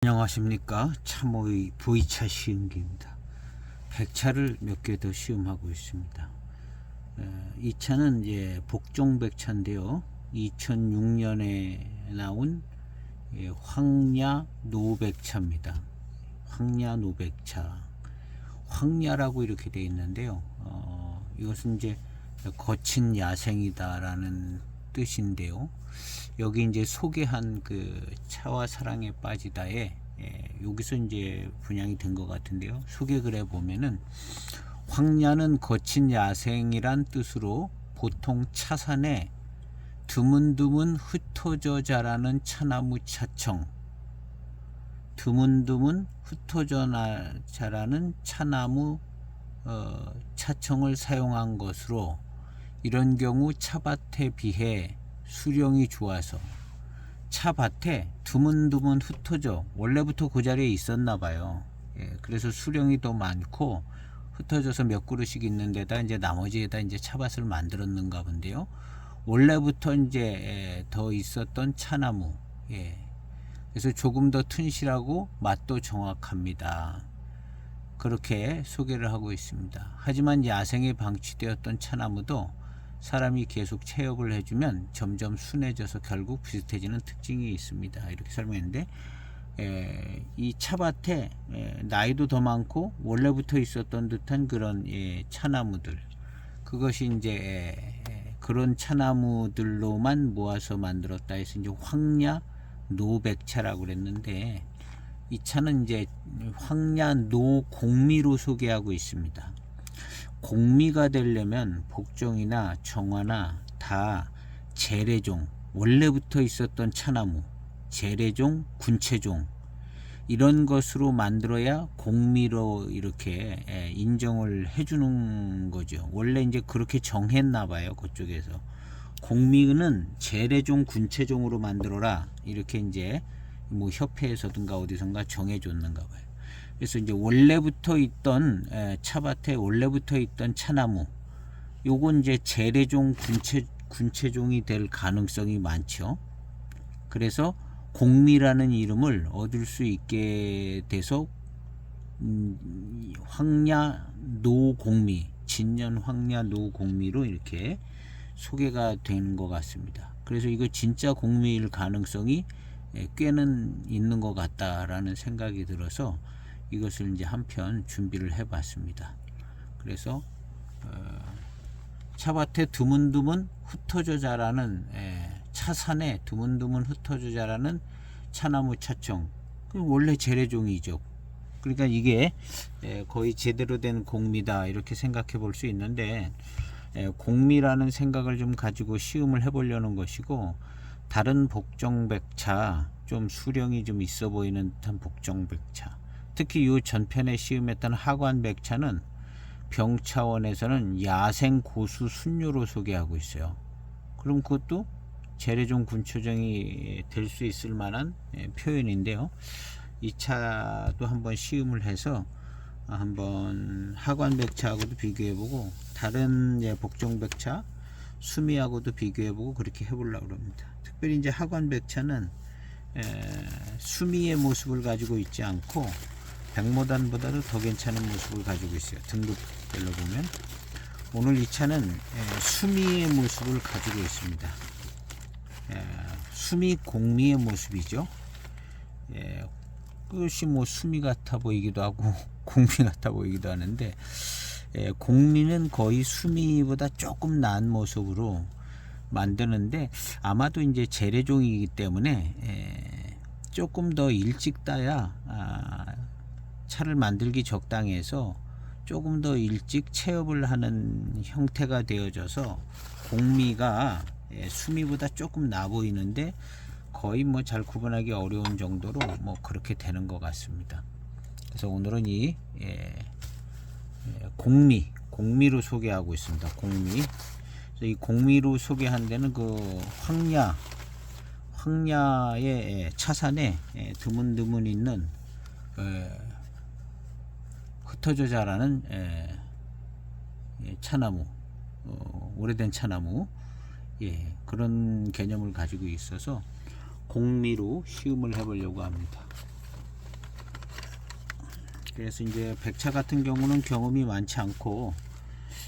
안녕하십니까. 참호의 V차 시음기입니다. 100차를 몇 개 더 시음하고 있습니다. 이 차는 이제 복종백차인데요. 2006년에 나온 황야 노백차입니다. 황야 노백차. 황야라고 이렇게 되어 있는데요. 이것은 이제 거친 야생이다라는 뜻인데요. 여기 이제 소개한 그 차와 사랑에 빠지다에 여기서 이제 분양이 된 것 같은데요. 소개글에 보면은 황야는 거친 야생이란 뜻으로 보통 차산에 드문드문 흩어져 자라는 차나무 차청, 드문드문 흩어져 자라는 차나무 차청을 사용한 것으로 이런 경우 차밭에 비해 수령이 좋아서 차밭에 드문드문 흩어져 원래부터 그 자리에 있었나 봐요. 그래서 수령이 더 많고 흩어져서 몇 그루씩 있는 데다 이제 나머지에다 이제 차밭을 만들었는가 본데요. 원래부터 이제 더 있었던 차나무. 그래서 조금 더 튼실하고 맛도 정확합니다. 그렇게 소개를 하고 있습니다. 하지만 야생에 방치되었던 차나무도 사람이 계속 체업을 해주면 점점 순해져서 결국 비슷해지는 특징이 있습니다. 이렇게 설명했는데 이 차밭에 나이도 더 많고 원래부터 있었던 듯한 그런 차나무들, 그것이 이제 그런 차나무들로만 모아서 만들었다 해서 이제 황야 노백차라고 그랬는데, 이 차는 이제 황야 노공미로 소개하고 있습니다. 공미가 되려면 복종이나 정화나 다 재래종, 원래부터 있었던 차나무, 재래종, 군체종 이런 것으로 만들어야 공미로 이렇게 인정을 해주는 거죠. 원래 이제 그렇게 정했나 봐요. 그쪽에서 공미는 재래종, 군체종으로 만들어라 이렇게 이제 뭐 협회에서든가 어디선가 정해줬는가 봐요. 그래서 이제 원래부터 있던 차밭에 원래부터 있던 차나무, 요건 이제 재래종, 군체종이 될 가능성이 많죠. 그래서 공미라는 이름을 얻을 수 있게 돼서 황야 노공미, 진년 황야 노공미로 이렇게 소개가 되는 것 같습니다. 그래서 이거 진짜 공미일 가능성이 꽤는 있는 것 같다라는 생각이 들어서 이것을 이제 한편 준비를 해봤습니다. 그래서 차밭에 드문드문 흩어져 자라는 차산에 드문드문 흩어져 자라는 차나무 차청, 원래 재래종이죠. 그러니까 이게 거의 제대로 된 공미다 이렇게 생각해 볼 수 있는데, 공미라는 생각을 좀 가지고 시음을 해보려는 것이고, 다른 복종백차, 좀 수령이 좀 있어 보이는 듯한 복종백차, 특히 이 전편에 시음했던 하관백차는 병차원에서는 야생 고수 순료로 소개하고 있어요. 그럼 그것도 재래종 군초종이 될 수 있을 만한 표현인데요. 이 차도 한번 시음을 해서 한번 하관백차하고도 비교해보고 다른 복종백차 수미하고도 비교해보고 그렇게 해보려고 합니다. 특별히 이제 하관백차는 수미의 모습을 가지고 있지 않고 백모단보다도 더 괜찮은 모습을 가지고 있어요. 등급별로 보면 오늘 이 차는 수미의 모습을 가지고 있습니다. 수미 공미의 모습이죠. 그것이 뭐 수미 같아 보이기도 하고 공미 같아 보이기도 하는데, 공미는 거의 수미보다 조금 나은 모습으로 만드는데, 아마도 이제 재래종이기 때문에 조금 더 일찍 따야 차를 만들기 적당해서 조금 더 일찍 체업을 하는 형태가 되어져서 공미가 수미보다 조금 나 보이는데 거의 뭐 잘 구분하기 어려운 정도로 뭐 그렇게 되는 것 같습니다. 그래서 오늘은 이 공미로 소개하고 있습니다. 공미. 그래서 이 공미로 소개한 데는 그 황야의 차산에 드문드문 있는 흩어져 자라는 차나무, 오래된 차나무, 그런 개념을 가지고 있어서 공미로 시음을 해보려고 합니다. 그래서 이제 백차 같은 경우는 경험이 많지 않고,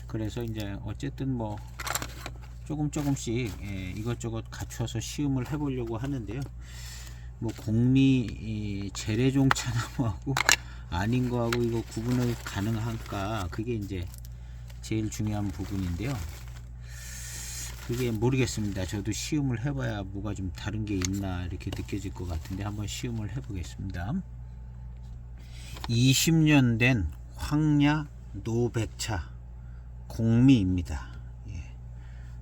그래서 이제 어쨌든 뭐 조금씩 이것저것 갖춰서 시음을 해보려고 하는데요. 뭐 공미 재래종 차나무하고 아닌 거하고 이거 구분을 가능할까, 그게 이제 제일 중요한 부분인데요. 그게 모르겠습니다. 저도 시음을 해봐야 뭐가 좀 다른 게 있나 이렇게 느껴질 것 같은데 한번 시음을 해보겠습니다. 20년 된 황야 노백차 공미입니다. 예,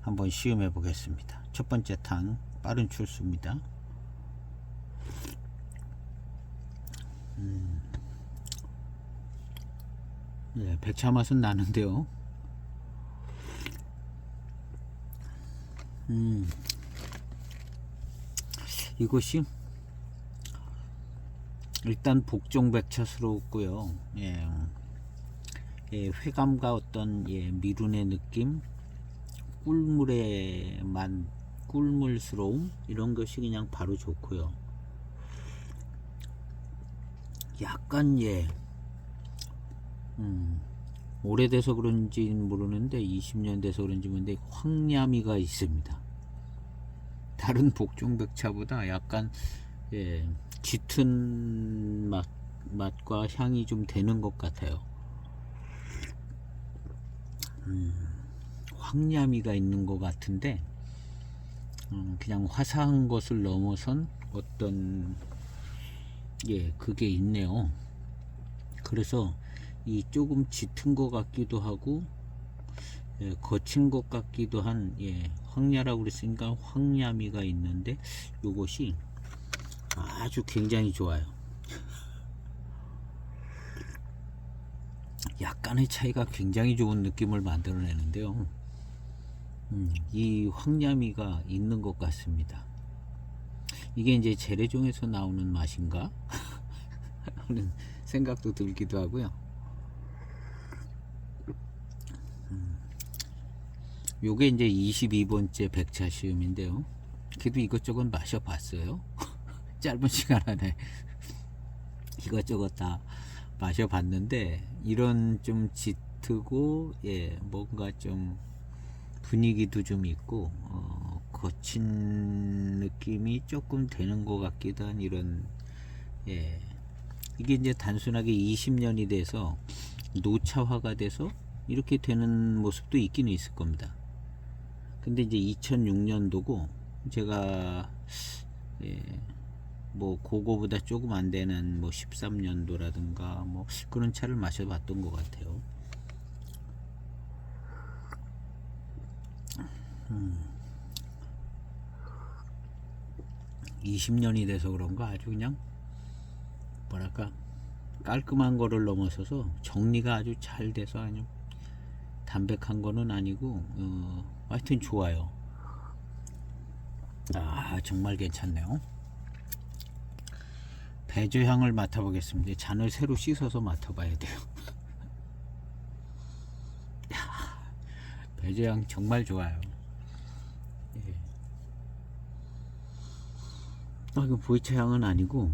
한번 시음해 보겠습니다. 첫 번째 탕 빠른 출수입니다. 예, 백차 맛은 나는데요. 이것이 일단 복종백차스럽고요. 예, 회감과 어떤 미룬의 느낌, 꿀물의 꿀물스러움, 이런 것이 그냥 바로 좋고요. 약간 오래돼서 그런지 모르는데 20년 돼서 그런지 모르는데 황야미가 있습니다. 다른 복종백차보다 약간 짙은 맛과 향이 좀 되는 것 같아요. 황야미가 있는 것 같은데 그냥 화사한 것을 넘어선 어떤 그게 있네요. 그래서 이 조금 짙은 것 같기도 하고 거친 것 같기도 한 황야라고 그랬으니까 황야미가 있는데 요것이 아주 굉장히 좋아요. 약간의 차이가 굉장히 좋은 느낌을 만들어내는데요. 이 황야미가 있는 것 같습니다. 이게 이제 재래종에서 나오는 맛인가 하는 생각도 들기도 하고요. 요게 이제 22번째 백차 시음인데요. 그래도 이것저것 마셔봤어요. 짧은 시간 안에 이것저것 다 마셔봤는데 이런 좀 짙고 뭔가 좀 분위기도 좀 있고 거친 느낌이 조금 되는 것 같기도 한 이런 이게 이제 단순하게 20년이 돼서 노차화가 돼서 이렇게 되는 모습도 있기는 있을 겁니다. 근데 이제 2006년도고 제가 뭐 그거보다 조금 안 되는 뭐 13년도라든가 뭐 그런 차를 마셔봤던 것 같아요. 20년이 돼서 그런가 아주 그냥 뭐랄까 깔끔한 거를 넘어서서 정리가 아주 잘 돼서 아주 담백한 거는 아니고 하여튼 좋아요. 정말 괜찮네요. 배저향을 맡아보겠습니다. 잔을 새로 씻어서 맡아봐야 돼요. 배저향 정말 좋아요. 이거 보이차 향은 아니고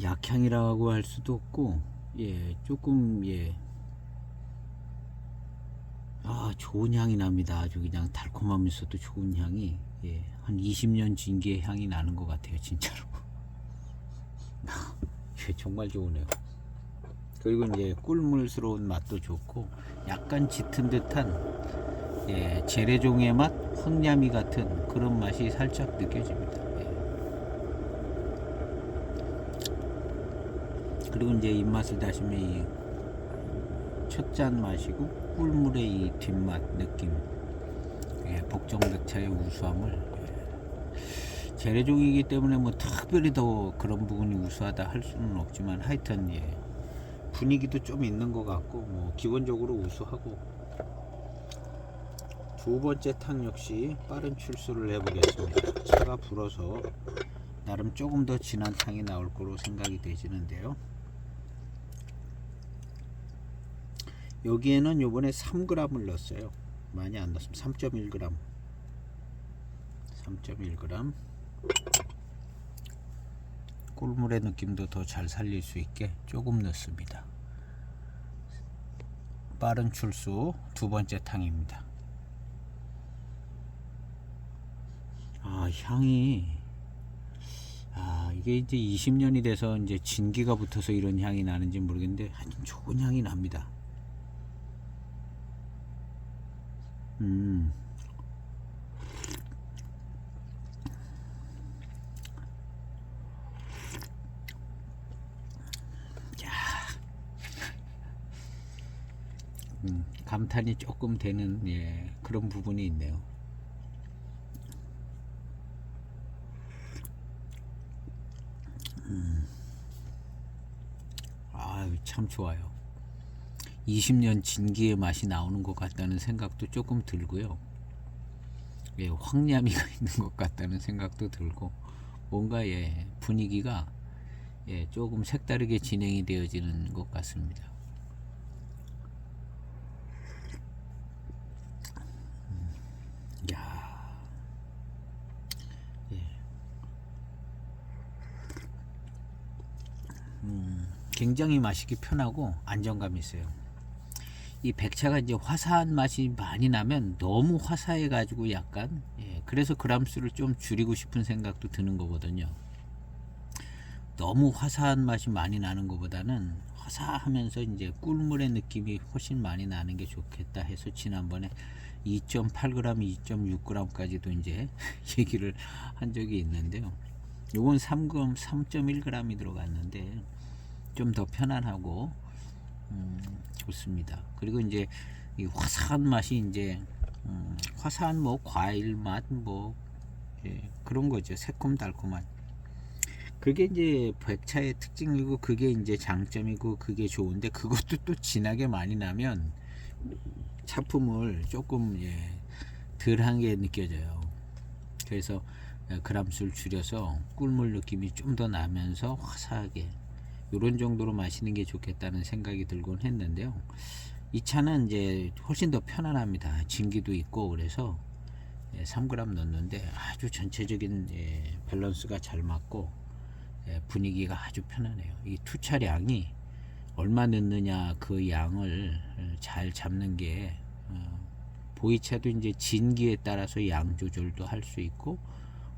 약향이라고 할 수도 없고 조금 좋은 향이 납니다. 아주 그냥 달콤하면서도 좋은 향이 한 20년 진기의 향이 나는 것 같아요. 진짜로. 정말 좋으네요. 그리고 이제 꿀물스러운 맛도 좋고 약간 짙은 듯한 재래종의 맛, 황야미 같은 그런 맛이 살짝 느껴집니다. 그리고 이제 입맛을 다시면 이 첫 잔 마시고 꿀물의 이 뒷맛 느낌, 복종백차의 우수함을 재래종이기 때문에 뭐 특별히 더 그런 부분이 우수하다 할 수는 없지만 하여튼 분위기도 좀 있는 것 같고 뭐 기본적으로 우수하고. 두 번째 탕 역시 빠른 출수를 해보겠습니다. 차가 불어서 나름 조금 더 진한 탕이 나올 거로 생각이 되시는데요. 여기에는 요번에 3g을 넣었어요. 많이 안 넣었습니다. 3.1g 3.1g 꿀물의 느낌도 더 잘 살릴 수 있게 조금 넣습니다. 빠른 출수 두 번째 탕입니다. 향이 이게 이제 20년이 돼서 이제 진기가 붙어서 이런 향이 나는지 모르겠는데 아주 좋은 향이 납니다. 감탄이 조금 되는 그런 부분이 있네요. 참 좋아요. 20년 진기의 맛이 나오는 것 같다는 생각도 조금 들고요. 황야미가 있는 것 같다는 생각도 들고 뭔가 분위기가 조금 색다르게 진행이 되어지는 것 같습니다. 굉장히 마시기 편하고 안정감이 있어요. 이 백차가 이제 화사한 맛이 많이 나면 너무 화사해 가지고 약간 그래서 그람수를 좀 줄이고 싶은 생각도 드는 거거든요. 너무 화사한 맛이 많이 나는 것보다는 화사하면서 이제 꿀물의 느낌이 훨씬 많이 나는 게 좋겠다 해서 지난번에 2.8g, 2.6g까지도 이제 얘기를 한 적이 있는데요. 요건 3.1g이 들어갔는데 좀 더 편안하고 좋습니다. 그리고 이제 이 화사한 맛이 이제 화사한 뭐 과일 맛 뭐 그런 거죠. 새콤달콤한. 그게 이제 백차의 특징이고 그게 이제 장점이고 그게 좋은데 그것도 또 진하게 많이 나면 차품을 조금 덜한 게 느껴져요. 그래서 그람수를 줄여서 꿀물 느낌이 좀 더 나면서 화사하게 이런 정도로 마시는 게 좋겠다는 생각이 들곤 했는데요. 이 차는 이제 훨씬 더 편안합니다. 진기도 있고 그래서 3g 넣는데 아주 전체적인 밸런스가 잘 맞고 분위기가 아주 편안해요. 이 투차량이 얼마 넣느냐 그 양을 잘 잡는 게 보이차도 이제 진기에 따라서 양 조절도 할 수 있고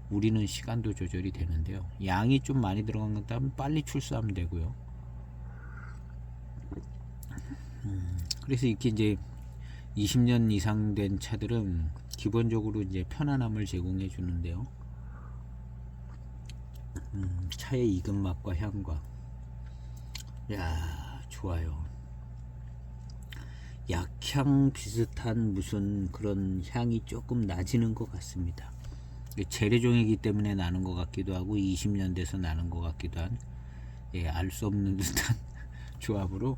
우리는 시간도 조절이 되는데요. 양이 좀 많이 들어간 것 때문에 빨리 출수하면 되고요. 그래서 이렇게 이제 20년 이상 된 차들은 기본적으로 이제 편안함을 제공해 주는데요. 차의 익은 맛과 향과 좋아요. 약향 비슷한 무슨 그런 향이 조금 나지는 것 같습니다. 재래종이기 때문에 나는 것 같기도 하고 20년 돼서 나는 것 같기도 한 알 수 없는 듯한 조합으로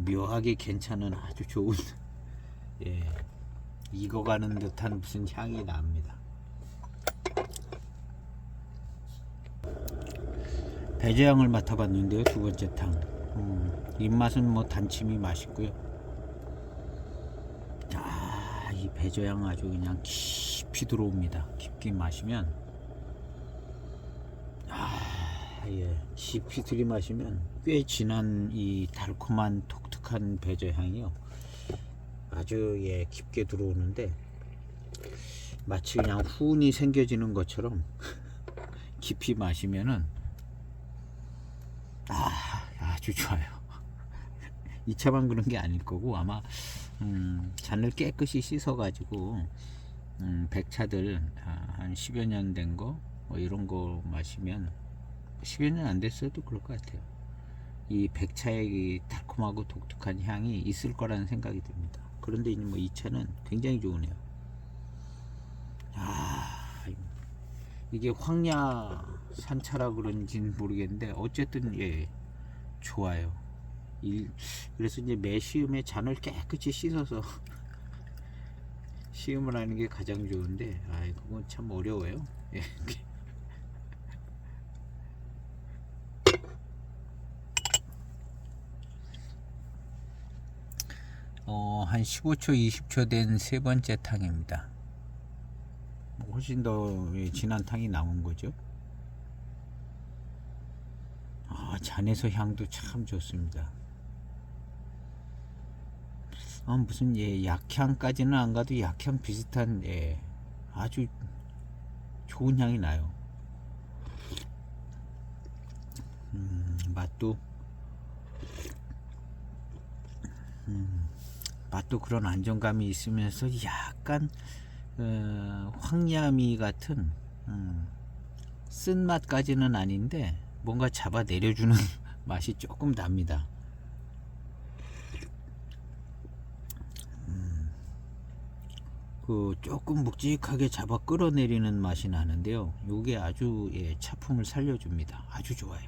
묘하게 괜찮은 아주 좋은 익어가는 듯한 무슨 향이 납니다. 배제향을 맡아봤는데요. 두 번째 탕 입맛은 뭐 단침이 맛있고요. 이 배저향 아주 그냥 깊이 들어옵니다. 깊게 마시면 깊이 들이마시면 꽤 진한 이 달콤한 독특한 배저향이요. 아주 깊게 들어오는데 마치 그냥 훈이 생겨지는 것처럼 깊이 마시면은 아주 좋아요. 이 차만 그런 게 아닐 거고 아마 잔을 깨끗이 씻어 가지고 백차들 한 10여 년 된 거 뭐 이런 거 마시면 10여 년 안 됐어도 그럴 것 같아요. 이 백차의 이 달콤하고 독특한 향이 있을 거라는 생각이 듭니다. 그런데 뭐 이 차는 굉장히 좋으네요. 이게 황야 산차라 그런지는 모르겠는데 어쨌든 좋아요. 그래서 이제 매 시음에 잔을 깨끗이 씻어서 시음을 하는 게 가장 좋은데 그건 참 어려워요. 한 15초 20초 된 세 번째 탕입니다. 훨씬 더 진한 탕이 나온 거죠. 잔에서 향도 참 좋습니다. 무슨 약향까지는 안 가도 약향 비슷한 아주 좋은 향이 나요. 맛도 그런 안정감이 있으면서 약간 황야미 같은 쓴맛까지는 아닌데 뭔가 잡아 내려주는 맛이 조금 납니다. 그 조금 묵직하게 잡아 끌어내리는 맛이 나는데요. 요게 아주 차품을 살려줍니다. 아주 좋아요.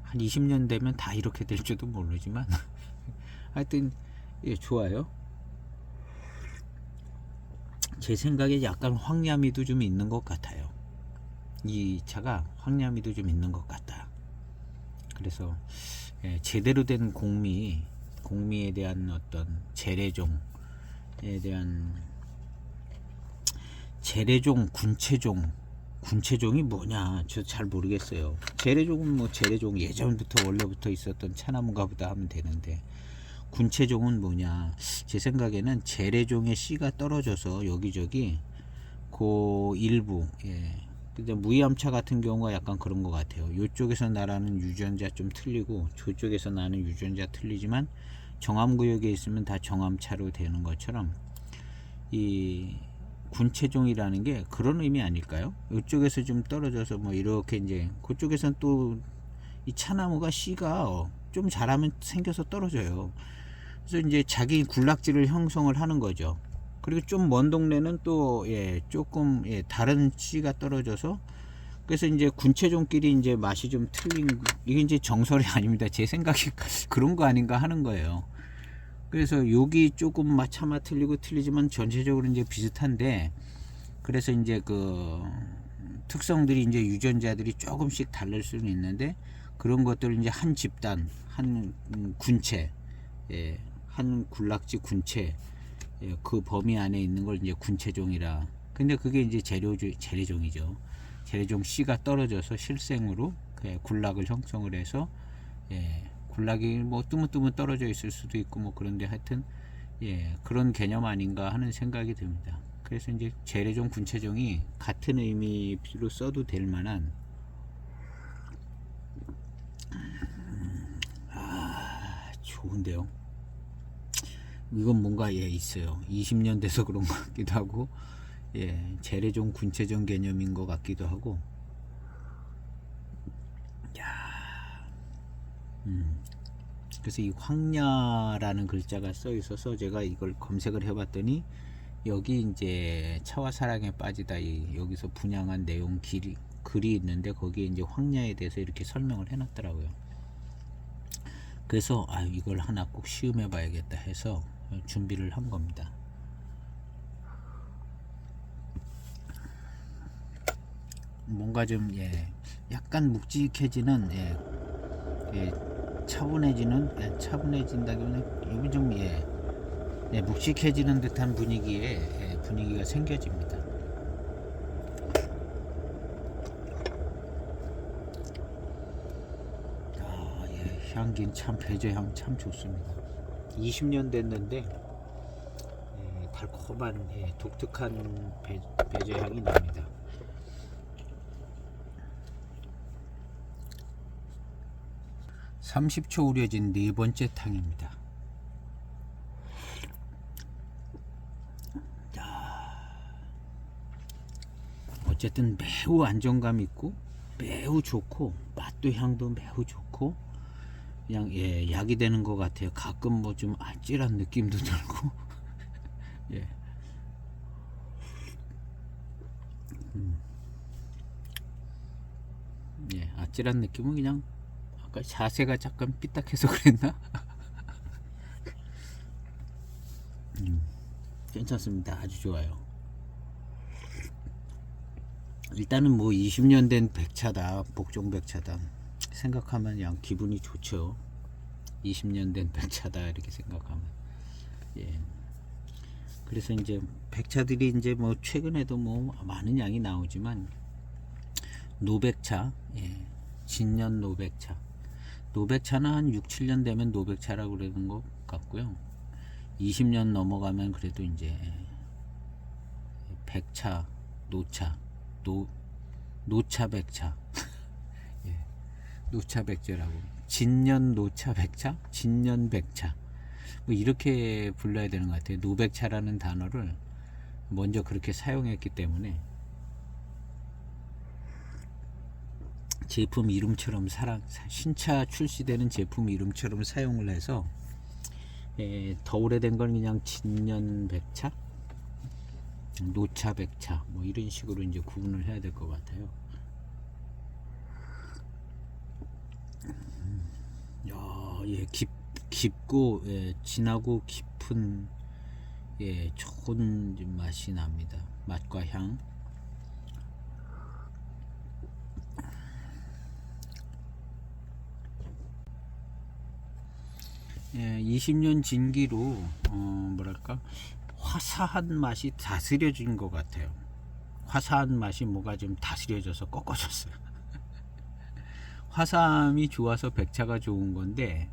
한 20년 되면 다 이렇게 될지도 모르지만 하여튼 좋아요. 제 생각에 약간 황야미도 좀 있는 것 같아요. 이 차가 황야미도 좀 있는 것 같다. 그래서 제대로 된 공미에 대한 어떤 재래종에 대한 재래종, 군체종이 뭐냐 저 잘 모르겠어요. 재래종은 뭐 재래종 예전부터 원래부터 있었던 차나무가 보다 하면 되는데, 군체종은 뭐냐, 제 생각에는 재래종의 씨가 떨어져서 여기저기 그 일부 근데 무이암차 같은 경우가 약간 그런 것 같아요. 이쪽에서 나라는 유전자 좀 틀리고 저쪽에서 나는 유전자 틀리지만 정암구역에 있으면 다 정암차로 되는 것처럼 이 군체종이라는 게 그런 의미 아닐까요? 이쪽에서 좀 떨어져서 뭐 이렇게 이제 그쪽에서는 또 이 차나무가 씨가 좀 자라면 생겨서 떨어져요. 그래서 이제 자기 군락지를 형성을 하는 거죠. 그리고 좀 먼 동네는 또 조금 다른 씨가 떨어져서, 그래서 이제 군체종끼리 이제 맛이 좀 틀린, 이게 이제 정설이 아닙니다. 제 생각이 그런 거 아닌가 하는 거예요. 그래서 여기 조금 차마 틀리고 틀리지만 전체적으로 이제 비슷한데, 그래서 이제 그 특성들이 이제 유전자들이 조금씩 다를 수는 있는데, 그런 것들을 이제 한 집단, 한 군체, 한 군락지 군체, 그 범위 안에 있는 걸 이제 군체종이라. 근데 그게 이제 재래종이죠. 재래종 씨가 떨어져서 실생으로 군락을 형성을 해서 군락이 뭐 뜨문뜨문 떨어져 있을 수도 있고 뭐 그런데 하여튼 그런 개념 아닌가 하는 생각이 듭니다. 그래서 이제 재래종, 군체종이 같은 의미로 써도 될 만한 좋은데요. 이건 뭔가 있어요. 20년 돼서 그런 것 같기도 하고 재래종, 군체종 개념인 것 같기도 하고. 그래서 이 황야라는 글자가 써 있어서 제가 이걸 검색을 해봤더니 여기 이제 차와 사랑에 빠지다 여기서 분양한 내용 글이 있는데 거기에 이제 황야에 대해서 이렇게 설명을 해놨더라고요. 그래서 이걸 하나 꼭 시음해 봐야겠다 해서 준비를 한 겁니다. 뭔가 좀 약간 묵직해지는 차분해진다기보다는 여기 좀 묵직해지는 듯한 분위기가 생겨집니다. 향기는 참 배저향 참 좋습니다. 20년 됐는데 달콤한 독특한 배저향이 납니다. (30초) 우려진 네 번째 탕입니다. 어쨌든 매우 안정감 있고 매우 좋고 맛도 향도 매우 좋고 그냥 약이 되는 것 같아요. 가끔 뭐 좀 아찔한 느낌도 들고 아찔한 느낌은 그냥 아까 자세가 잠깐 삐딱해서 그랬나? 괜찮습니다. 아주 좋아요. 일단은 뭐 20년 된 백차다, 복종 백차다 생각하면 그냥 기분이 좋죠. 20년 된 백차다 이렇게 생각하면. 그래서 이제 백차들이 이제 뭐 최근에도 뭐 많은 양이 나오지만 노백차, 진년 노백차 노백차는 한 6, 7년 되면 노백차라고 그러는 것 같고요. 20년 넘어가면 그래도 이제 백차, 노차, 노차 백차, 예, 노차 백제라고, 진년 노차 백차, 진년 백차, 뭐 이렇게 불러야 되는 것 같아요. 노백차라는 단어를 먼저 그렇게 사용했기 때문에 제품 이름처럼 신차 출시되는 제품 이름처럼 사용을 해서 더 오래된 건 그냥 진년 백차, 노차 백차 뭐 이런 식으로 이제 구분을 해야 될 것 같아요. 예, 깊고 진하고 깊은 좋은 맛이 납니다. 맛과 향. 20년 진기로 뭐랄까 화사한 맛이 다스려진 것 같아요. 화사한 맛이 뭐가 좀 다스려져서 꺾어졌어요. 화사함이 좋아서 백차가 좋은 건데,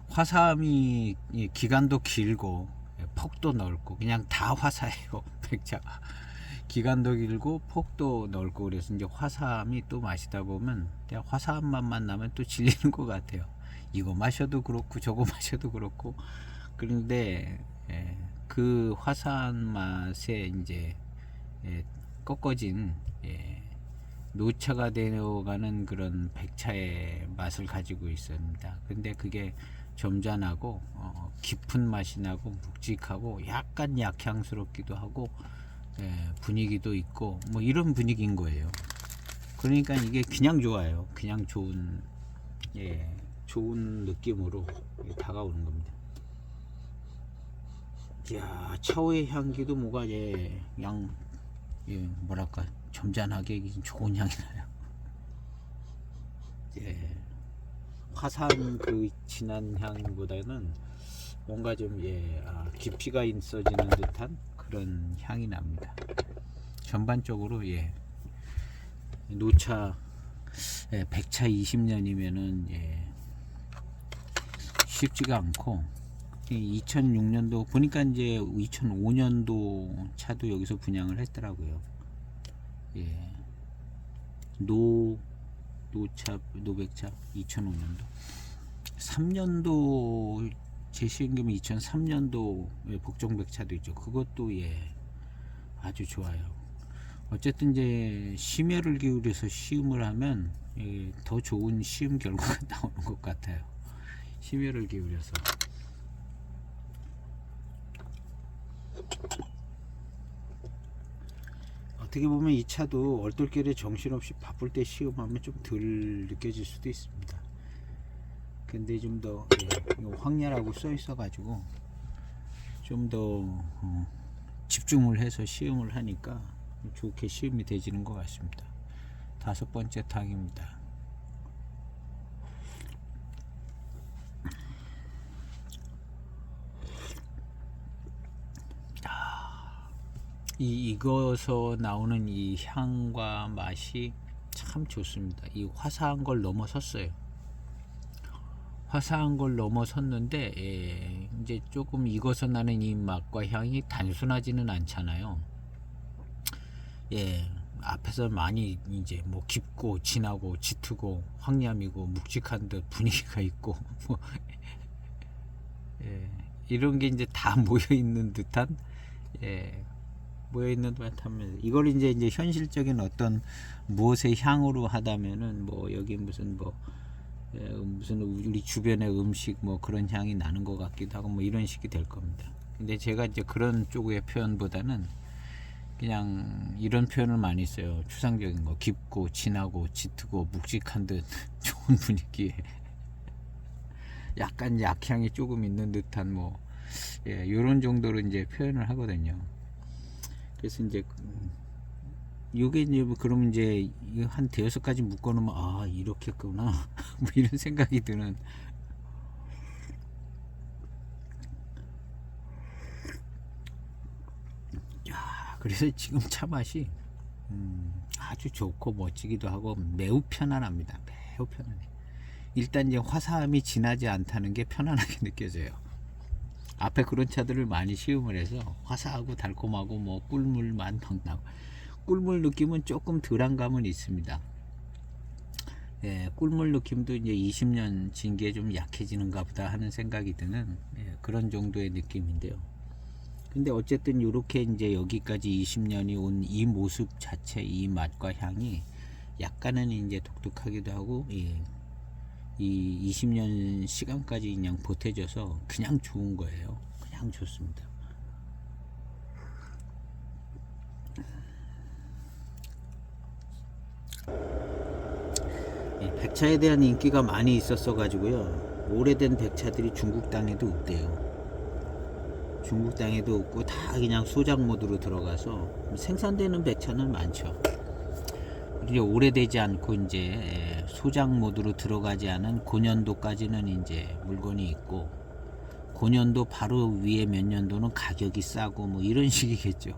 화사함이 기간도 길고 폭도 넓고 그냥 다 화사해요. 백차가 기간도 길고 폭도 넓고 그래서 이제 화사함이 또 마시다 보면 그냥 화사한 맛만 나면 또 질리는 것 같아요. 이거 마셔도 그렇고 저거 마셔도 그렇고. 그런데 그 화사한 맛에 이제 꺾어진 노차가 되어가는 그런 백차의 맛을 가지고 있습니다. 근데 그게 점잖하고 깊은 맛이 나고 묵직하고 약간 약향스럽기도 하고 분위기도 있고 뭐 이런 분위기인 거예요. 그러니까 이게 그냥 좋아요. 그냥 좋은 느낌으로 다가오는 겁니다. 이야, 차오의 향기도 뭐가 그냥 뭐랄까 점잖하게 좋은 향이 나요. 화사한 그 진한 향보다는 뭔가 좀 깊이가 있어지는 듯한 그런 향이 납니다. 전반적으로 노차 백차 20년이면은 쉽지가 않고, 2006년도 보니까 이제 2005년도 차도 여기서 분양을 했더라고요. 노백차 2005년도 3년도 제 시행금이 2003년도 복종백차도 있죠. 그것도 아주 좋아요. 어쨌든 이제 심혈을 기울여서 시음을 하면 더 좋은 시음 결과가 나오는 것 같아요. 심혈을 기울여서. 어떻게 보면 이 차도 얼떨결에 정신없이 바쁠 때 시음하면 좀 덜 느껴질 수도 있습니다. 근데 좀 더 황야라고 써 있어 가지고 좀 더 집중을 해서 시음을 하니까 좋게 시음이 되지는 것 같습니다. 5번째 탕입니다. 익어서 나오는 이 향과 맛이 참 좋습니다. 이 화사한 걸 넘어섰어요. 화사한 걸 넘어섰는데 이제 조금 익어서 나는 이 맛과 향이 단순하지는 않잖아요. 앞에서 많이 이제 뭐 깊고 진하고 짙고 황량이고 묵직한 듯 분위기가 있고 뭐 이런 게 이제 다 모여 있는 듯한 모여 있는 듯하면, 이걸 이제 현실적인 어떤 무엇의 향으로 하다면은 뭐 여기 무슨 우리 주변의 음식 뭐 그런 향이 나는 것 같기도 하고 뭐 이런 식이 될 겁니다. 근데 제가 이제 그런 쪽의 표현보다는 그냥 이런 표현을 많이 써요. 추상적인 거, 깊고 진하고 짙고 묵직한 듯 좋은 분위기에 약간 약향이 조금 있는 듯한 뭐 이런 정도로 이제 표현을 하거든요. 그래서 이제 요게 이제 그러면 이제 한 대여섯 가지 묶어놓으면 이렇게 했구나 뭐 이런 생각이 드는. 그래서 지금 차 맛이 아주 좋고 멋지기도 하고 매우 편안합니다. 매우 편안해. 일단 이제 화사함이 진하지 않다는 게 편안하게 느껴져요. 앞에 그런 차들을 많이 시음을 해서 화사하고 달콤하고 뭐 꿀물만 막 나고, 꿀물 느낌은 조금 덜한 감은 있습니다. 예, 꿀물 느낌도 이제 20년 진기에 좀 약해지는가 보다 하는 생각이 드는, 예, 그런 정도의 느낌인데요. 근데 어쨌든 이렇게 이제 여기까지 20년이 온 이 모습 자체, 이 맛과 향이 약간은 이제 독특하기도 하고, 예, 이 20년 시간까지 그냥 보태져서 그냥 좋은 거예요. 그냥 좋습니다. 예, 백차에 대한 인기가 많이 있었어 가지고요, 오래된 백차들이 중국 땅에도 없대요. 중국 땅에도 없고 다 그냥 소작 모드로 들어가서 생산되는 백차는 많죠. 이제 오래되지 않고 이제 소작 모드로 들어가지 않은 고년도까지는 이제 물건이 있고, 고년도 바로 위에 몇 년도는 가격이 싸고 뭐 이런 식이겠죠.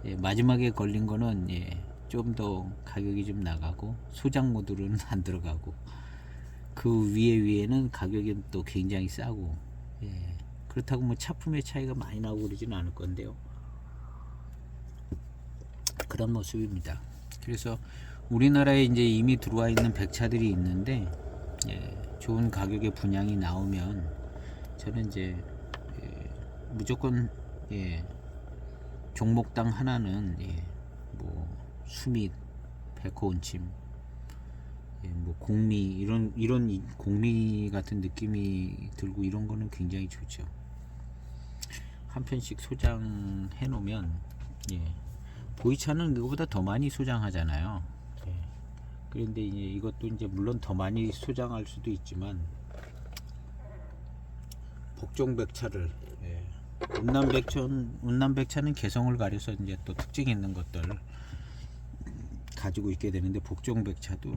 예, 마지막에 걸린 거는, 예, 좀 더 가격이 좀 나가고 소작 모드로는 안 들어가고, 그 위에는 가격이 또 굉장히 싸고, 예, 그렇다고 뭐 차품의 차이가 많이 나고 그러지는 않을 건데요. 그런 모습입니다. 그래서 우리나라에 이제 이미 들어와 있는 백차들이 있는데, 예, 좋은 가격의 분양이 나오면 저는 이제, 예, 무조건, 예, 종목당 하나는, 예, 뭐 수밋, 백호온침, 예, 뭐 공미, 이런 공미 같은 느낌이 들고 이런 거는 굉장히 좋죠. 한 편씩 소장해 놓으면, 예, 보이차는 그거보다 더 많이 소장하잖아요. 예. 그런데 이제 이것도 이제 물론 더 많이 소장할 수도 있지만, 복종백차를, 예, 운남백차는 개성을 가려서 이제 또 특징 있는 것들을 가지고 있게 되는데, 복종백차도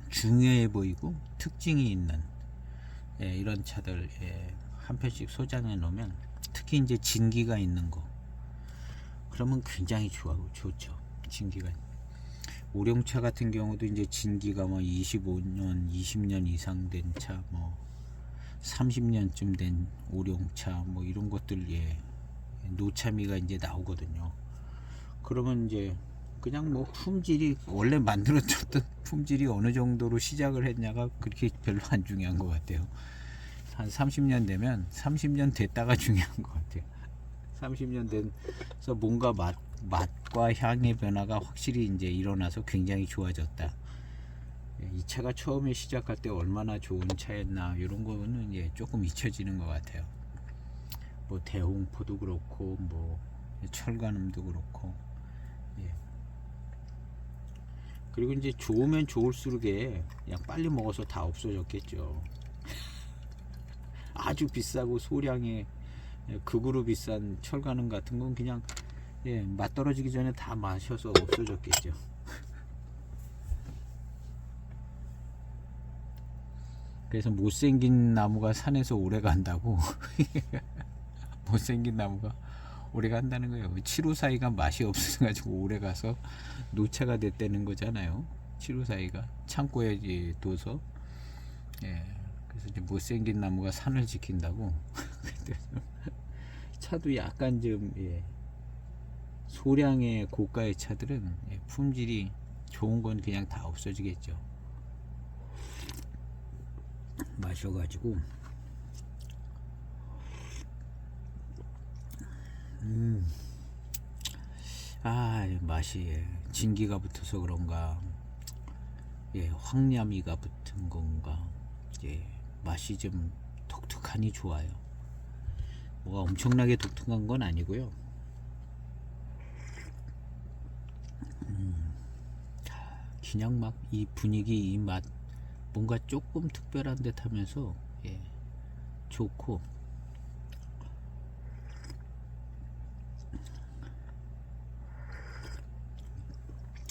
중요해 보이고 특징이 있는, 예, 이런 차들, 예, 한 편씩 소장해 놓으면, 특히 이제 진기가 있는 거 그러면 굉장히 좋죠. 진기가, 오룡차 같은 경우도 이제 진기가 뭐 25년 20년 이상 된 차, 뭐 30년쯤 된 오룡차 뭐 이런 것들, 예, 노차미가 이제 나오거든요. 그러면 이제 그냥 뭐 품질이, 원래 만들어졌던 품질이 어느 정도로 시작을 했냐가 그렇게 별로 안 중요한 것 같아요. 한 30년 되면 30년 됐다가 중요한 것 같아요. 30년 돼서 뭔가 맛과 향의 변화가 확실히 이제 일어나서 굉장히 좋아졌다. 이 차가 처음에 시작할 때 얼마나 좋은 차였나, 이런 거는 이제 조금 잊혀지는 것 같아요. 뭐 대홍포도 그렇고 뭐 철관음도 그렇고, 예. 그리고 이제 좋으면 좋을수록에 그냥 빨리 먹어서 다 없어졌겠죠. 아주 비싸고 소량의 극으로 비싼 철관음 같은 건 그냥, 예, 맛 떨어지기 전에 다 마셔서 없어졌겠죠. 그래서 못생긴 나무가 산에서 오래 간다고. 못생긴 나무가 오래 간다는 거예요. 7호사이가 맛이 없어가지고 오래 가서 노차가 됐다는 거잖아요. 7호사이가 창고에 둬서, 예, 그래서 이제 못생긴 나무가 산을 지킨다고. 차도 약간 좀, 예, 소량의 고가의 차들은, 예, 품질이 좋은 건 그냥 다 없어지겠죠. 마셔가지고, 맛이, 예, 진기가 붙어서 그런가, 예, 황야미가 붙은 건가, 예, 맛이 좀 독특하니 좋아요. 뭐가 엄청나게 독특한 건 아니고요. 그냥 막 이 분위기, 이 맛, 뭔가 조금 특별한 듯 하면서, 예, 좋고,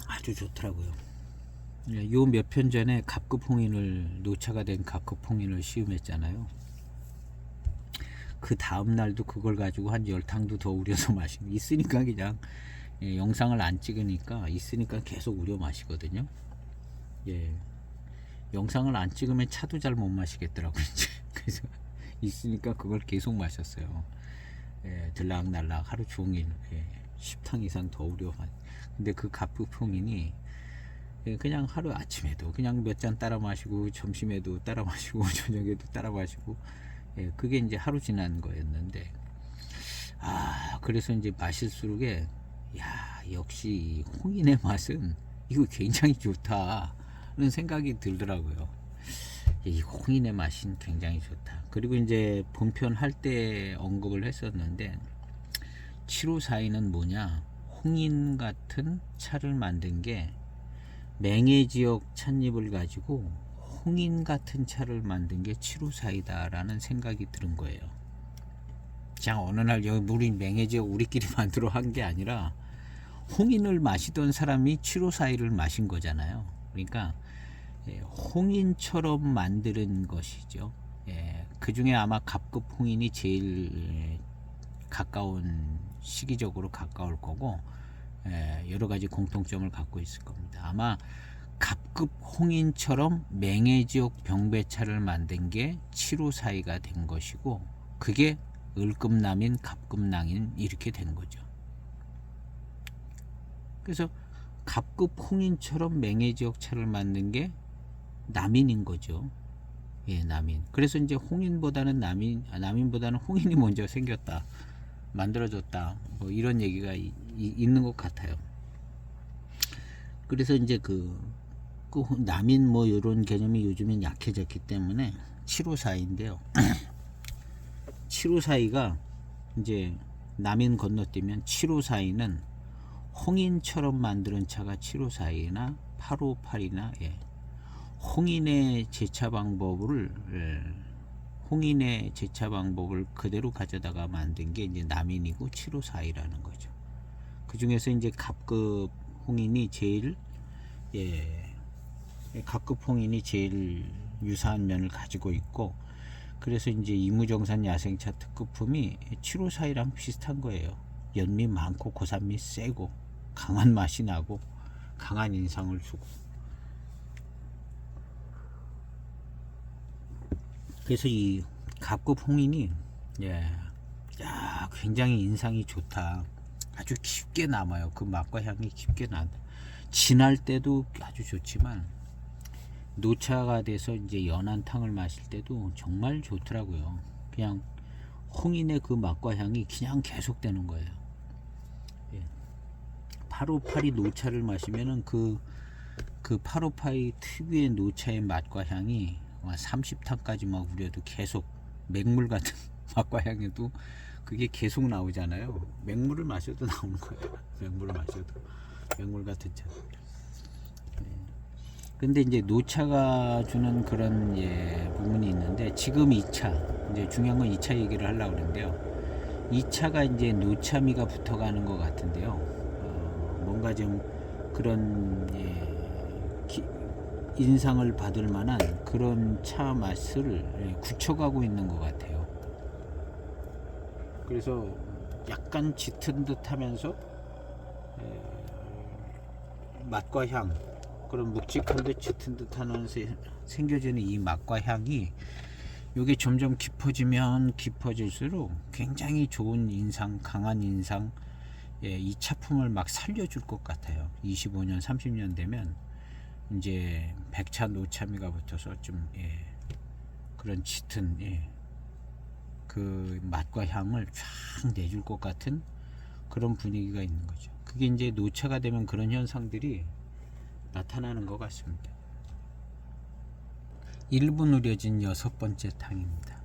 아주 좋더라고요. 예, 요 몇 편 전에 갑급 홍인을, 노차가 된 갑급 홍인을 시음했잖아요. 그 다음 날도 그걸 가지고 한 10탕도 더 우려서 마시고 있으니까 그냥, 예, 영상을 안 찍으니까 있으니까 계속 우려 마시거든요. 예, 영상을 안 찍으면 차도 잘 못 마시겠더라고요. 이제. 그래서 있으니까 그걸 계속 마셨어요. 예, 들락날락 하루 종일 10탕 이상 더 우려. 근데 그 갑부풍인이 그냥 하루 아침에도 그냥 몇 잔 따라 마시고, 점심에도 따라 마시고, 저녁에도 따라 마시고, 그게 이제 하루 지난 거였는데, 그래서 이제 마실수록에, 야, 역시 홍인의 맛은 이거 굉장히 좋다는 생각이 들더라고요. 이 홍인의 맛은 굉장히 좋다. 그리고 이제 본편 할 때 언급을 했었는데, 7542는 뭐냐, 홍인 같은 차를 만든 게 맹해 지역 찻잎을 가지고 홍인 같은 차를 만든 게 7542다 라는 생각이 들은 거예요. 그냥 어느 날 여기 우리 맹해 지역 우리끼리 만들어 한 게 아니라 홍인을 마시던 사람이 7542를 마신 거잖아요. 그러니까 홍인처럼 만드는 것이죠. 그 중에 아마 갑급 홍인이 제일 가까운, 시기적으로 가까울 거고, 여러 가지 공통점을 갖고 있을 겁니다. 아마 갑급 홍인처럼 맹해 지역 병배차를 만든 게 7542가 된 것이고, 그게 을급남인, 갑급낭인 이렇게 된 거죠. 그래서 갑급 홍인처럼 맹해 지역 차를 만든 게 남인인 거죠. 남인. 그래서 이제 홍인보다는 남인보다는 홍인이 먼저 생겼다, 만들어졌다, 뭐 이런 얘기가 있는 것 같아요. 그래서 이제 그 남인 뭐 이런 개념이 요즘엔 약해졌기 때문에 7542인데요. 7542가 이제 남인 건너뛰면 7542는 홍인처럼 만드는 차가 7542나 858이나 홍인의 제차 방법을 그대로 가져다가 만든 게 이제 남인이고 7542라는 거죠. 그 중에서 이제 갑급 홍인이 제일 갑급 홍인이 제일 유사한 면을 가지고 있고, 그래서 이제 이무정산 야생차 특급품이 7542랑 비슷한 거예요. 연미 많고 고산미 세고 강한 맛이 나고 강한 인상을 주고. 그래서 이 갑급 홍인이 굉장히 인상이 좋다. 아주 깊게 남아요. 그 맛과 향이 깊게 나. 진할 때도 아주 좋지만 노차가 돼서 이제 연한 탕을 마실 때도 정말 좋더라고요. 그냥 홍인의 그 맛과 향이 그냥 계속되는 거예요. 858이 노차를 마시면은 그 858이 특유의 노차의 맛과 향이 30탕까지 막 우려도 계속 맹물 같은 맛과 향에도 그게 계속 나오잖아요. 맹물을 마셔도 나오는 거예요. 맹물을 마셔도 맹물 같은 차. 근데 이제 노차가 주는 그런 부분이 있는데, 지금 2차, 이제 중요한 건 2차 얘기를 하려고 그러는데요. 2차가 이제 노차미가 붙어가는 것 같은데요. 뭔가 좀 그런 인상을 받을 만한 그런 차 맛을 굳혀가고 있는 것 같아요. 그래서 약간 짙은 듯 하면서 맛과 향, 그런 묵직한 듯 짙은 듯 하는 생겨지는 이 맛과 향이 이게 점점 깊어지면 깊어질수록 굉장히 좋은 인상, 강한 인상, 이 차품을 막 살려줄 것 같아요. 25년, 30년 되면 이제 백차 노차미가 붙어서 좀 그런 짙은 그 맛과 향을 쫙 내줄 것 같은 그런 분위기가 있는 거죠. 그게 이제 노차가 되면 그런 현상들이 나타나는 것 같습니다. 1분 우려진 6번째 탕입니다.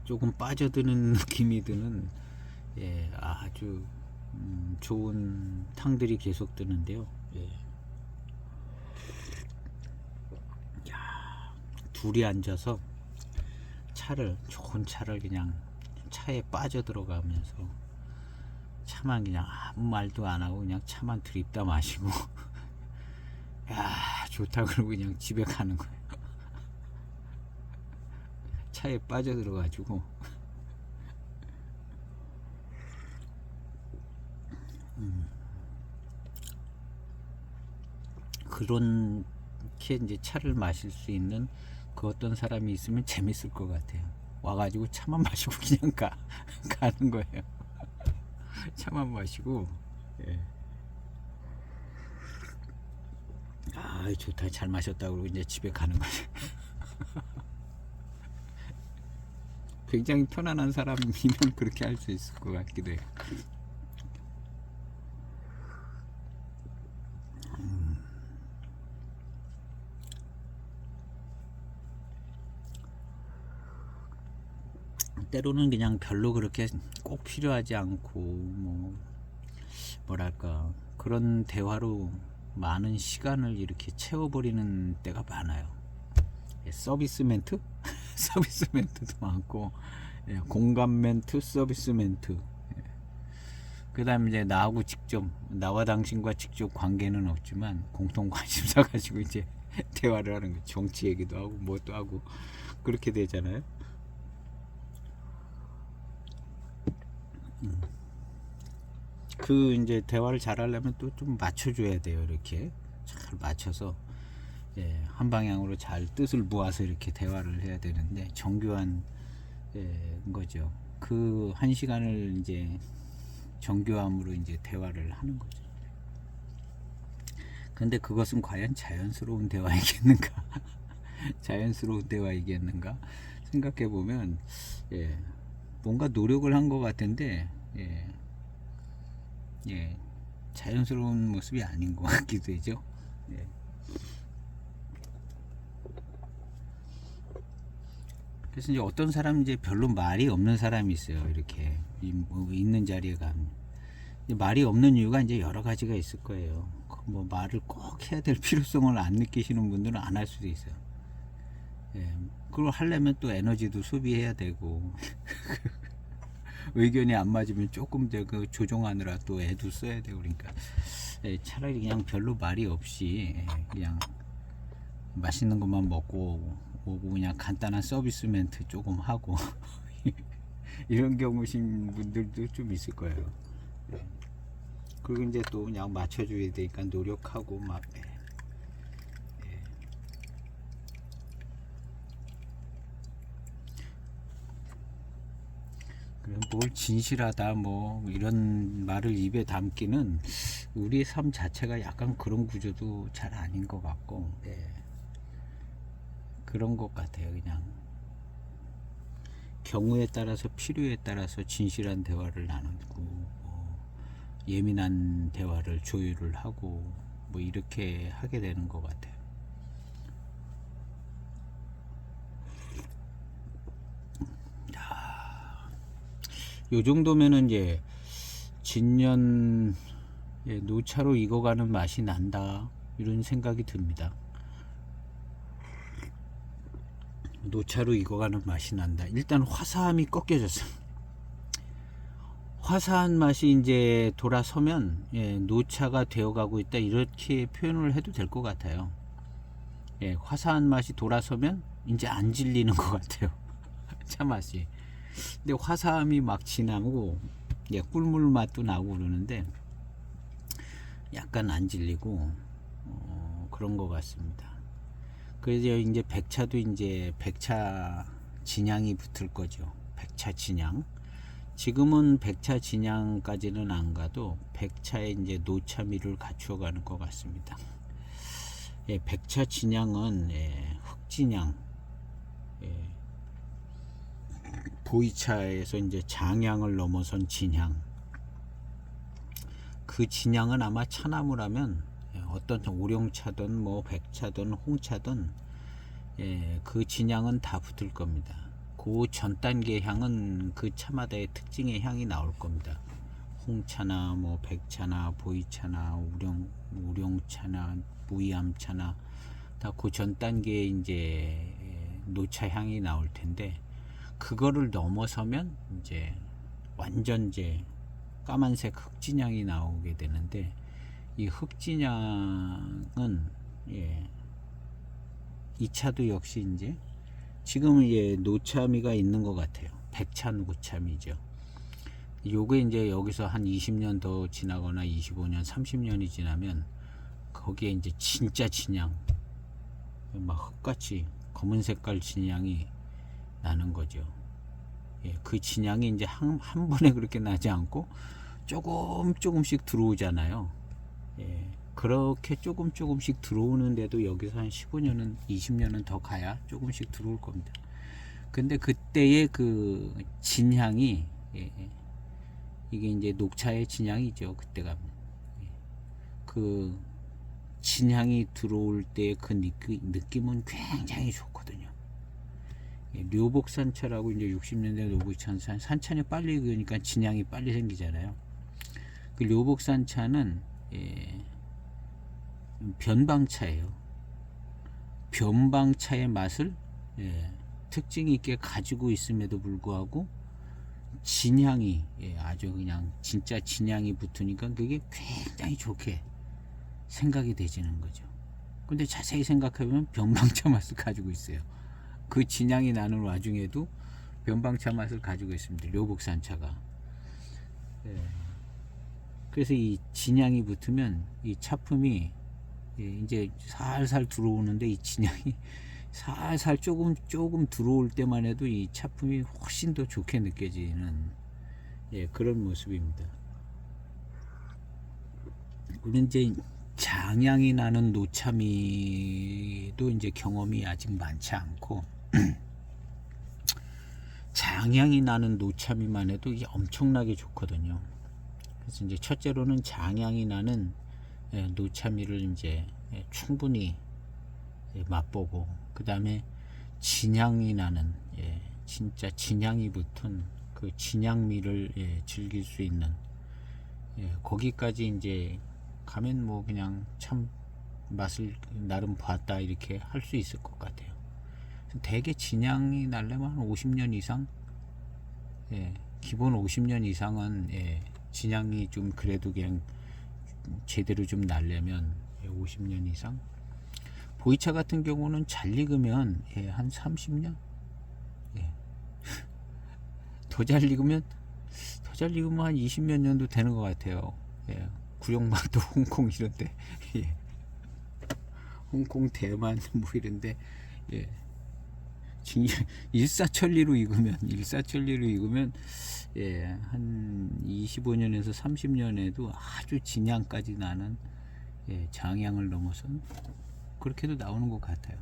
조금 빠져드는 느낌이 드는 아주 좋은 탕들이 계속 뜨는데요. 둘이 앉아서 좋은 차를 그냥 차에 빠져 들어가면서 차만 그냥 아무 말도 안 하고 그냥 차만 들이다 마시고 좋다 그러고 그냥 집에 가는 거예요. 차에 빠져들어가지고. 그렇게 이제 차를 마실 수 있는 그 어떤 사람이 있으면 재밌을 것 같아요. 와가지고 차만 마시고 그냥 가는 거예요. 차만 마시고. 예. 아 좋다 잘 마셨다 그러고 이제 집에 가는 거죠. 굉장히 편안한 사람이면 그렇게 할 수 있을 것 같기도 해요. 때로는 그냥 별로 그렇게 꼭 필요하지 않고 뭐랄까 그런 대화로 많은 시간을 이렇게 채워버리는 때가 많아요. 서비스 멘트? 서비스 멘트도 많고, 공감 멘트, 서비스 멘트. 그 다음에 이제 나와 당신과 직접 관계는 없지만 공통 관심사 가지고 이제 대화를 하는 거. 정치 얘기도 하고 뭣도 하고 그렇게 되잖아요. 그 이제 대화를 잘 하려면 또 좀 맞춰줘야 돼요. 이렇게 잘 맞춰서 한 방향으로 잘 뜻을 모아서 이렇게 대화를 해야 되는데 정교한 거죠. 그 한 시간을 이제 정교함으로 이제 대화를 하는 거죠. 근데 그것은 과연 자연스러운 대화이겠는가? 자연스러운 대화이겠는가? 생각해 보면 뭔가 노력을 한 것 같은데 자연스러운 모습이 아닌 것 같기도 하죠. 그래서 이제 어떤 사람은 이제 별로 말이 없는 사람이 있어요. 이렇게 있는 자리에 가면 말이 없는 이유가 이제 여러 가지가 있을 거예요. 뭐 말을 꼭 해야 될 필요성을 안 느끼시는 분들은 안 할 수도 있어요. 그걸 하려면 또 에너지도 소비해야 되고 의견이 안 맞으면 조금 더 그 조정하느라 또 애도 써야 되고 그러니까 차라리 그냥 별로 말이 없이 그냥 맛있는 것만 먹고 오고 그냥 간단한 서비스 멘트 조금 하고 이런 경우신 분들도 좀 있을 거예요. 그리고 이제 또 그냥 맞춰줘야 되니까 노력하고 막 뭘 진실하다 뭐 이런 말을 입에 담기는 우리의 삶 자체가 약간 그런 구조도 잘 아닌 것 같고 그런 것 같아요. 그냥 경우에 따라서 필요에 따라서 진실한 대화를 나누고 예민한 대화를 조율을 하고 뭐 이렇게 하게 되는 것 같아요. 요 정도면은 이제 진년 노차로 익어가는 맛이 난다 이런 생각이 듭니다. 노차로 익어가는 맛이 난다. 일단 화사함이 꺾여졌어. 화사한 맛이 이제 돌아서면 노차가 되어가고 있다 이렇게 표현을 해도 될 것 같아요. 화사한 맛이 돌아서면 이제 안 질리는 것 같아요. 차 맛이. 근데 화사함이 막 지나고 꿀물 맛도 나고 그러는데 약간 안 질리고 그런 것 같습니다. 그래서 이제 백차도 이제 백차 진향이 붙을 거죠. 백차 진향. 지금은 백차 진향까지는 안 가도 백차의 이제 노차미를 갖추어가는 것 같습니다. 백차 진향은 흑진향, 보이차에서 이제 장향을 넘어선 진향. 그 진향은 아마 차나무라면 어떤 오룡차든 뭐 백차든 홍차든 그 진향은 다 붙을 겁니다. 그 전 단계 향은 그 차마다의 특징의 향이 나올 겁니다. 홍차나 뭐 백차나 보이차나 우룡차나 무이암차나 다 그 전 단계의 이제 노차 향이 나올 텐데 그거를 넘어서면 이제 완전 이제 까만색 흑진향이 나오게 되는데 이 흑진향은 이 차도 역시 이제 지금은 노참이가 있는 것 같아요. 백찬 노참이죠. 요게 이제 여기서 한 20년 더 지나거나 25년, 30년이 지나면 거기에 이제 진짜 진양, 막 흙같이 검은 색깔 진양이 나는 거죠. 그 진양이 이제 한 번에 그렇게 나지 않고 조금씩 들어오잖아요. 그렇게 조금씩 들어오는데도 여기서 한 15년은 20년은 더 가야 조금씩 들어올 겁니다. 근데 그때의 그 진향이 이게 이제 녹차의 진향이죠. 그때가 그 진향이 들어올 때 그 느낌은 굉장히 좋거든요. 료복산차라고 이제 60년대 료복산차, 산찬이 빨리 그러니까 진향이 빨리 생기잖아요. 그 료복산차는 변방차예요. 변방차의 맛을 특징 있게 가지고 있음에도 불구하고 진향이 아주 그냥 진짜 진향이 붙으니까 그게 굉장히 좋게 생각이 되지는 거죠. 근데 자세히 생각해보면 변방차 맛을 가지고 있어요. 그 진향이 나는 와중에도 변방차 맛을 가지고 있습니다. 료복산차가. 그래서 이 진향이 붙으면 이 차품이 이제 살살 들어오는데 이 진향이 살살 조금 들어올 때만 해도 이 차품이 훨씬 더 좋게 느껴지는 그런 모습입니다. 물론 이제 장향이 나는 노참이도 이제 경험이 아직 많지 않고 장향이 나는 노참이만 해도 이게 엄청나게 좋거든요. 그래서 이제 첫째로는 장향이 나는 노참이를 이제 충분히 맛보고, 그 다음에 진향이 나는 진짜 진향이 붙은 그 진향미를 즐길 수 있는 거기까지 이제 가면 뭐 그냥 참 맛을 나름 봤다 이렇게 할 수 있을 것 같아요. 대개 진향이 나려면 한 50년 이상, 기본 50년 이상은 진향이 좀 그래도 그냥 제대로 좀 나려면 50년 이상. 보이차 같은 경우는 잘 익으면 한 30년, 더 잘 익으면 한 20몇 년도 되는 것 같아요. 구룡반도 홍콩 이런데, 홍콩 대만 뭐 이런데 일사천리로 익으면 한 25년에서 30년에도 아주 진향까지 나는 장향을 넘어선 그렇게도 나오는 것 같아요.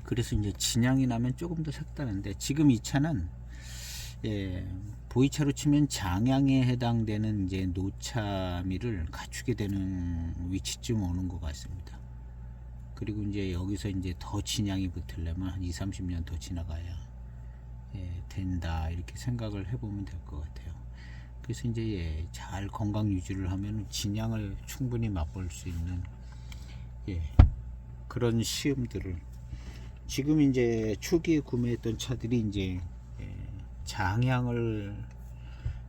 그래서 이제 진향이 나면 조금 더 색다른데, 지금 이 차는 보이차로 치면 장향에 해당되는 이제 노차미를 갖추게 되는 위치쯤 오는 것 같습니다. 그리고 이제 여기서 이제 더 진향이 붙으려면 한 20-30년 더 지나가야 된다 이렇게 생각을 해보면 될 것 같아요. 그래서 이제 잘 건강 유지를 하면 진향을 충분히 맛볼 수 있는 그런 시음들을, 지금 이제 초기에 구매했던 차들이 이제 장향을,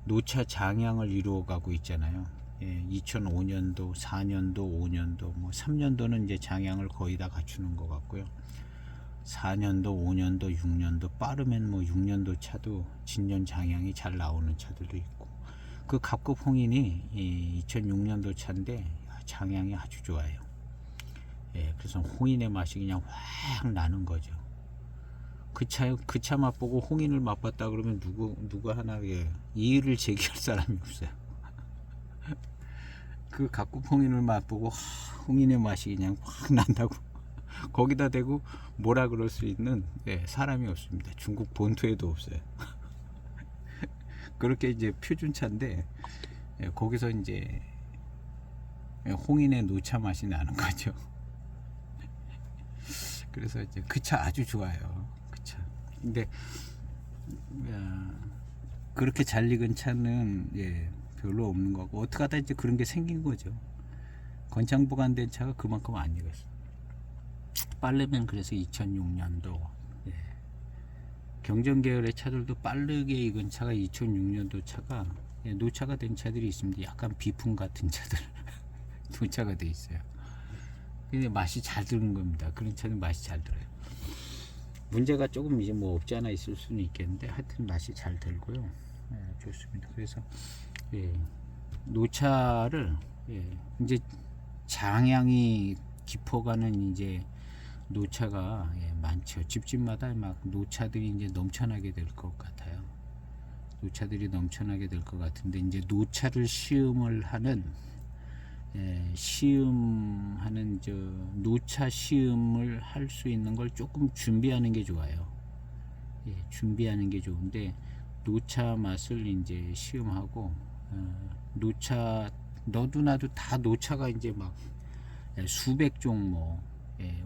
노차 장향을 이루어가고 있잖아요. 2005년도, 4년도, 5년도, 뭐 3년도는 이제 장향을 거의 다 갖추는 것 같고요. 4년도, 5년도, 6년도, 빠르면 뭐 6년도 차도 진년 장향이 잘 나오는 차들도 있고, 그 갑급 홍인이 2006년도 차인데 장향이 아주 좋아요. 그래서 홍인의 맛이 그냥 확 나는 거죠. 그 차 맛보고 홍인을 맛봤다 그러면 누구 하나 이의를 제기할 사람이 없어요. 그 갑급 홍인을 맛보고 홍인의 맛이 그냥 확 난다고 거기다 대고 뭐라 그럴 수 있는 사람이 없습니다. 중국 본토에도 없어요. 그렇게 이제 표준차인데 거기서 이제 홍인의 노차 맛이 나는 거죠. 그래서 이제 그 차 아주 좋아요. 그 차. 근데 그렇게 잘 익은 차는 별로 없는 거고, 어떻게 하다 이제 그런 게 생긴 거죠. 건창 보관된 차가 그만큼 안 익었어. 빠르면 그래서 2006년도 경전 계열의 차들도 빠르게 익은 차가 2006년도 차가 예, 노차가 된 차들이 있습니다. 약간 비품 같은 차들 노차가 돼 있어요. 근데 맛이 잘 드는 겁니다. 그런 차는 맛이 잘 들어요. 문제가 조금 이제 뭐 없지 않아 있을 수는 있겠는데 하여튼 맛이 잘 들고요. 예, 좋습니다. 그래서 예, 노차를 예, 이제 장양이 깊어가는 이제 노차가 예, 많죠. 집집마다 막 노차들이 이제 넘쳐나게 될 것 같아요. 노차들이 넘쳐나게 될 것 같은데 이제 노차를 시음을 하는 시음하는 저 노차 시음을 할 수 있는 걸 조금 준비하는 게 좋아요. 예, 준비하는 게 좋은데 노차 맛을 이제 시음하고 노차 너도 나도 다 노차가 이제 막 수백 종 뭐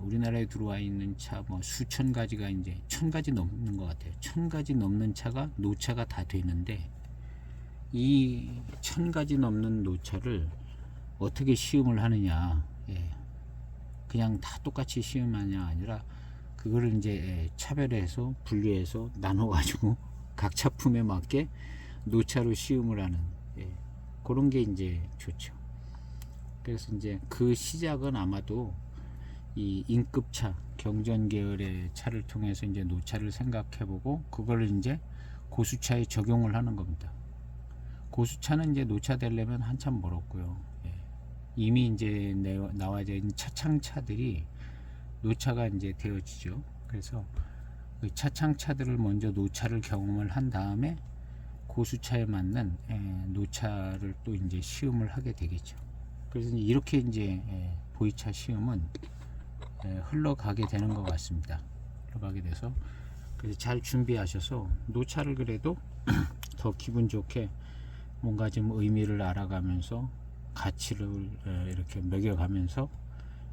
우리나라에 들어와 있는 차 뭐 수천 가지가 이제 1000가지 넘는 것 같아요. 1000가지 넘는 차가 노차가 다 되는데 이 1000가지 넘는 노차를 어떻게 시음을 하느냐, 그냥 다 똑같이 시음하냐 아니라 그거를 이제 차별해서 분류해서 나눠 가지고 각 차품에 맞게 노차로 시음을 하는 그런 게 이제 좋죠. 그래서 이제 그 시작은 아마도 이 인급차 경전 계열의 차를 통해서 이제 노차를 생각해보고 그걸 이제 고수차에 적용을 하는 겁니다. 고수차는 이제 노차 되려면 한참 멀었고요. 이미 이제 나와져 있는 차창차들이 노차가 이제 되어지죠. 그래서 그 차창차들을 먼저 노차를 경험을 한 다음에 고수차에 맞는 노차를 또 이제 시음을 하게 되겠죠. 그래서 이렇게 이제 보이차 시음은 흘러가게 되는 것 같습니다. 흘러가게 돼서 그래서 잘 준비하셔서 노차를 그래도 더 기분 좋게 뭔가 좀 의미를 알아가면서 가치를 이렇게 매겨가면서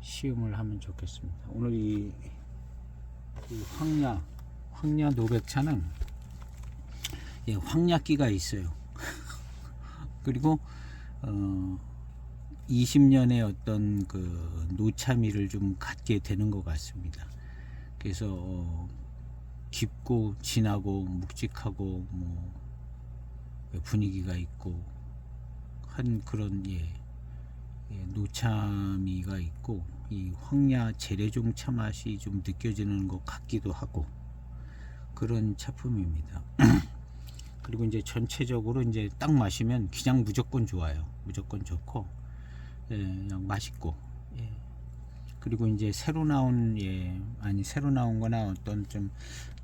시음을 하면 좋겠습니다. 오늘 이 황야 노백차는 황야기가 있어요. 그리고 20년의 어떤 그 노차미를 좀 갖게 되는 것 같습니다. 그래서 깊고 진하고 묵직하고 뭐 분위기가 있고 한 그런 노차미가 있고 이 황야 재래종 차 맛이 좀 느껴지는 것 같기도 하고 그런 차품입니다. 그리고 이제 전체적으로 이제 딱 마시면 그냥 무조건 좋아요. 무조건 좋고 그냥 맛있고 그리고 이제 새로 나온 새로 나온 거나 어떤 좀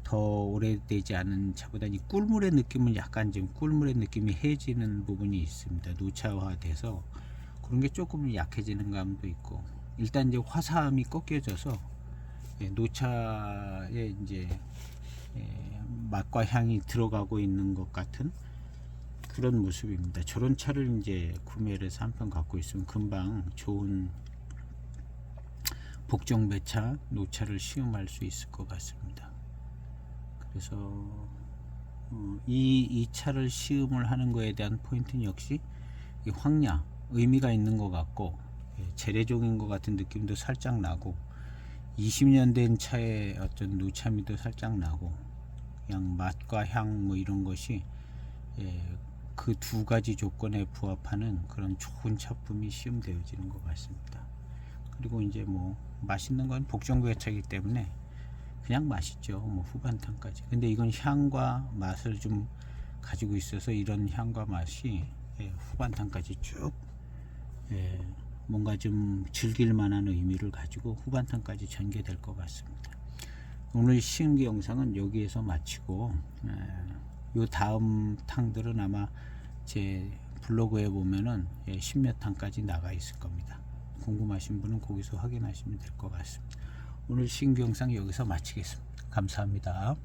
더 오래되지 않은 차보다 이 꿀물의 느낌은 약간 좀 꿀물의 느낌이 해지는 부분이 있습니다. 노차화돼서 그런 게 조금 약해지는 감도 있고 일단 이제 화사함이 꺾여져서 노차에 이제 맛과 향이 들어가고 있는 것 같은 그런 모습입니다. 저런 차를 이제 구매를 해서 한 편 갖고 있으면 금방 좋은 복정배차 노차를 시음할 수 있을 것 같습니다. 그래서 이 차를 시음을 하는 거에 대한 포인트는 역시 이 황야 의미가 있는 것 같고 재래종인 것 같은 느낌도 살짝 나고 20년 된 차의 어떤 노차미도 살짝 나고 그냥 맛과 향 뭐 이런 것이 그 두 가지 조건에 부합하는 그런 좋은 차품이 시음되어지는 것 같습니다. 그리고 이제 뭐 맛있는 건 복정배차이기 때문에 그냥 맛있죠. 뭐 후반탄까지. 근데 이건 향과 맛을 좀 가지고 있어서 이런 향과 맛이 후반탄까지 쭉 뭔가 좀 즐길 만한 의미를 가지고 후반탄까지 전개될 것 같습니다. 오늘 시음기 영상은 여기에서 마치고 요 다음 탕들은 아마 제 블로그에 보면은 10몇 탕까지 나가 있을 겁니다. 궁금하신 분은 거기서 확인하시면 될 것 같습니다. 오늘 시음기 영상 여기서 마치겠습니다. 감사합니다.